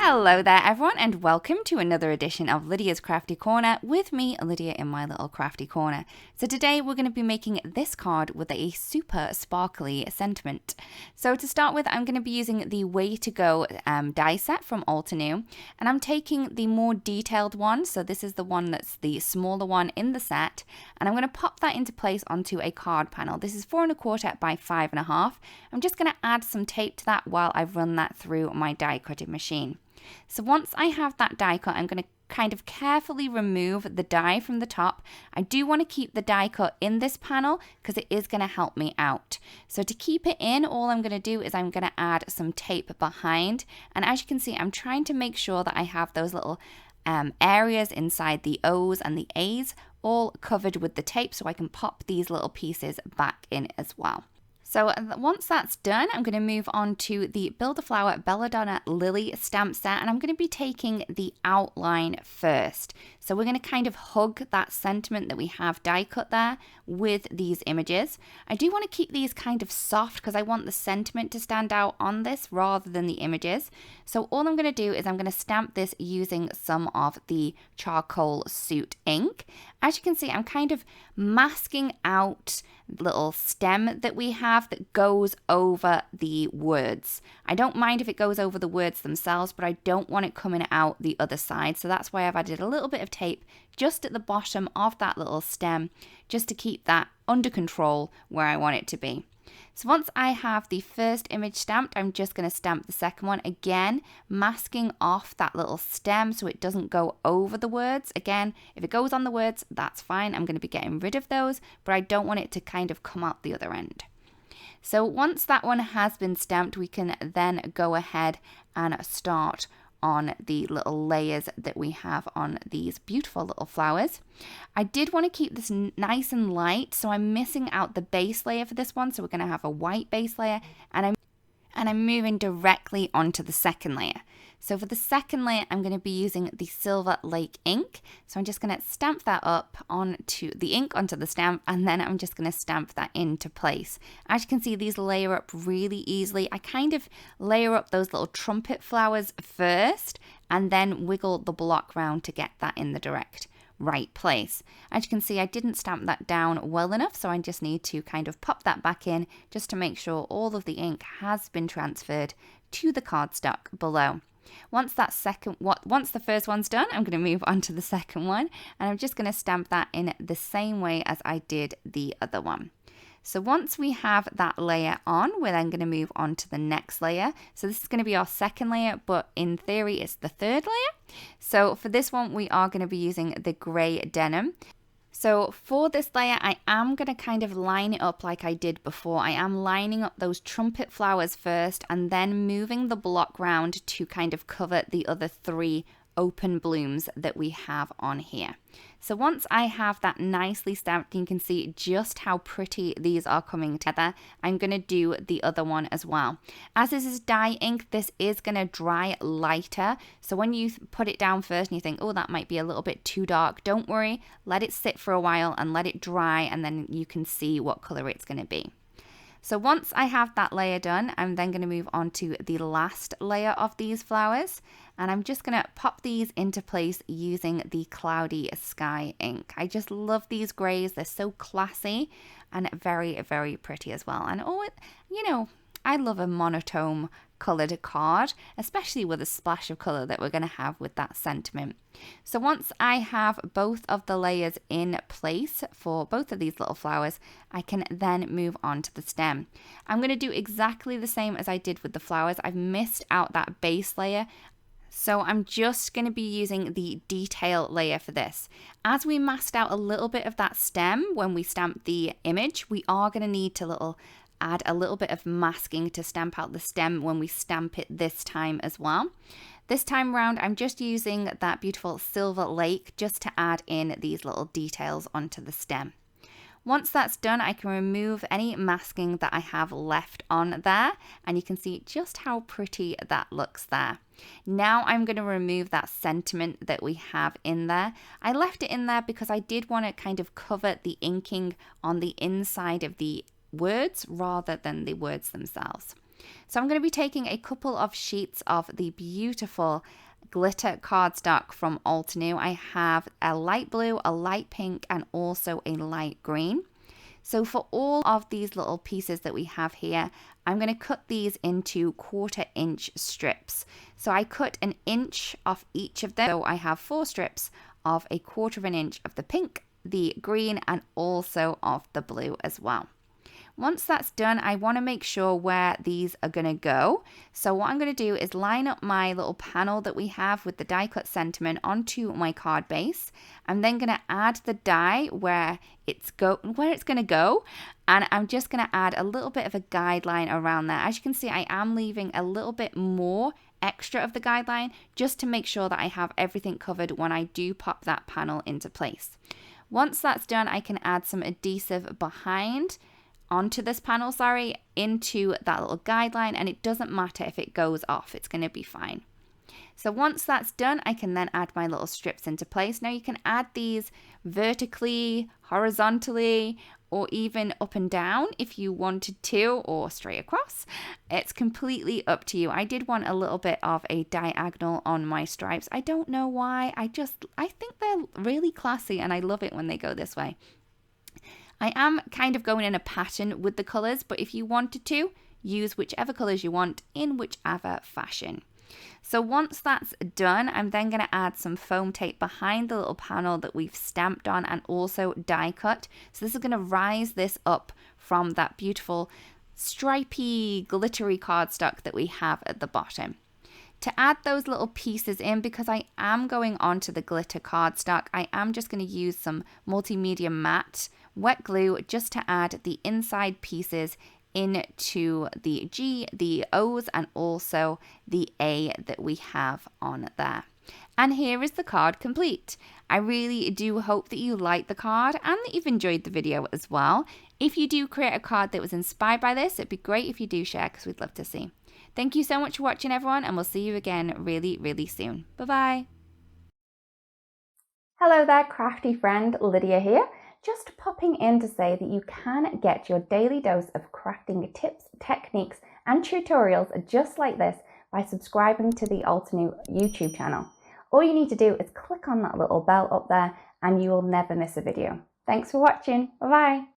Hello there everyone and welcome to another edition of Lydia's Crafty Corner with me, Lydia, in my little crafty corner. So today we're going to be making this card with a super sparkly sentiment. So to start with, I'm going to be using the Way to Go die set from Altenew, and I'm taking the more detailed one. So this is the one that's the smaller one in the set, and I'm going to pop that into place onto a card panel. This is 4 1/4 by 5 1/2. I'm just going to add some tape to that while I run that through my die cutting machine. So once I have that die cut, I'm going to kind of carefully remove the die from the top. I do want to keep the die cut in this panel because it is going to help me out. So to keep it in, all I'm going to do is I'm going to add some tape behind. And as you can see, I'm trying to make sure that I have those little areas inside the O's and the A's all covered with the tape so I can pop these little pieces back in as well. So once that's done, I'm going to move on to the Build-A-Flower Belladonna Lily stamp set, and I'm going to be taking the outline first. So we're going to kind of hug that sentiment that we have die cut there with these images. I do want to keep these kind of soft because I want the sentiment to stand out on this rather than the images. So all I'm going to do is I'm going to stamp this using some of the charcoal soot ink. As you can see, I'm kind of masking out the little stem that we have that goes over the words. I don't mind if it goes over the words themselves, but I don't want it coming out the other side. So that's why I've added a little bit of tape just at the bottom of that little stem, just to keep that under control where I want it to be. So once I have the first image stamped, I'm just going to stamp the second one again, masking off that little stem so it doesn't go over the words. Again, if it goes on the words, that's fine. I'm going to be getting rid of those, but I don't want it to kind of come out the other end. So once that one has been stamped, we can then go ahead and start on the little layers that we have on these beautiful little flowers. I did want to keep this nice and light, so I'm missing out the base layer for this one. So we're going to have a white base layer, and I'm moving directly onto the second layer. So for the second layer, I'm going to be using the Silver Lake ink. So I'm just going to stamp that up onto the ink onto the stamp, and then I'm just going to stamp that into place. As you can see, these layer up really easily. I kind of layer up those little trumpet flowers first, and then wiggle the block round to get that in the right place. As you can see, I didn't stamp that down well enough, so I just need to kind of pop that back in just to make sure all of the ink has been transferred to the cardstock below. Once the first one's done, I'm going to move on to the second one, and I'm just going to stamp that in the same way as I did the other one. So once we have that layer on, we're then going to move on to the next layer. So this is going to be our second layer, but in theory it's the third layer. So for this one, we are going to be using the grey denim. So for this layer, I am going to kind of line it up like I did before. I am lining up those trumpet flowers first and then moving the block round to kind of cover the other 3 open blooms that we have on here. So once I have that nicely stamped, you can see just how pretty these are coming together. I'm going to do the other one as well. As this is dye ink, this is going to dry lighter. So when you put it down first and you think, oh, that might be a little bit too dark, don't worry. Let it sit for a while and let it dry, and then you can see what color it's going to be. So once I have that layer done, I'm then going to move on to the last layer of these flowers. And I'm just going to pop these into place using the Cloudy Sky ink. I just love these grays. They're so classy and very, very pretty as well. And I love a monotone colored card, especially with a splash of color that we're going to have with that sentiment. So once I have both of the layers in place for both of these little flowers, I can then move on to the stem. I'm going to do exactly the same as I did with the flowers. I've missed out that base layer, so I'm just going to be using the detail layer for this. As we masked out a little bit of that stem when we stamped the image, we are going to need to add a little bit of masking to stamp out the stem when we stamp it this time as well. This time round, I'm just using that beautiful Silver Lake just to add in these little details onto the stem. Once that's done, I can remove any masking that I have left on there, and you can see just how pretty that looks there. Now I'm going to remove that sentiment that we have in there. I left it in there because I did want to kind of cover the inking on the inside of the words rather than the words themselves. So I'm going to be taking a couple of sheets of the beautiful glitter cardstock from Altenew. I have a light blue, a light pink, and also a light green. So for all of these little pieces that we have here, I'm going to cut these into 1/4 inch strips. So I cut 1 inch off each of them. So I have 4 strips of 1/4 inch of the pink, the green, and also of the blue as well. Once that's done, I want to make sure where these are going to go. So what I'm going to do is line up my little panel that we have with the die cut sentiment onto my card base. I'm then going to add the die where it's going to go, and I'm just going to add a little bit of a guideline around there. As you can see, I am leaving a little bit more extra of the guideline just to make sure that I have everything covered when I do pop that panel into place. Once that's done, I can add some adhesive onto this panel, into that little guideline, and it doesn't matter if it goes off, it's going to be fine. So once that's done, I can then add my little strips into place. Now you can add these vertically, horizontally, or even up and down if you wanted to, or straight across. It's completely up to you. I did want a little bit of a diagonal on my stripes. I don't know why, I think they're really classy and I love it when they go this way. I am kind of going in a pattern with the colours, but if you wanted to, use whichever colours you want in whichever fashion. So once that's done, I'm then going to add some foam tape behind the little panel that we've stamped on and also die cut. So this is going to rise this up from that beautiful stripy, glittery cardstock that we have at the bottom. To add those little pieces in, because I am going onto the glitter cardstock, I am just going to use some multimedia matte wet glue just to add the inside pieces into the G, the O's, and also the A that we have on there. And here is the card complete. I really do hope that you liked the card and that you've enjoyed the video as well. If you do create a card that was inspired by this, it'd be great if you do share, because we'd love to see. Thank you so much for watching, everyone, and we'll see you again really, really soon. Bye-bye. Hello there, crafty friend, Lydia here. Just popping in to say that you can get your daily dose of crafting tips, techniques, and tutorials just like this by subscribing to the Altenew YouTube channel. All you need to do is click on that little bell up there and you will never miss a video. Thanks for watching. Bye-bye.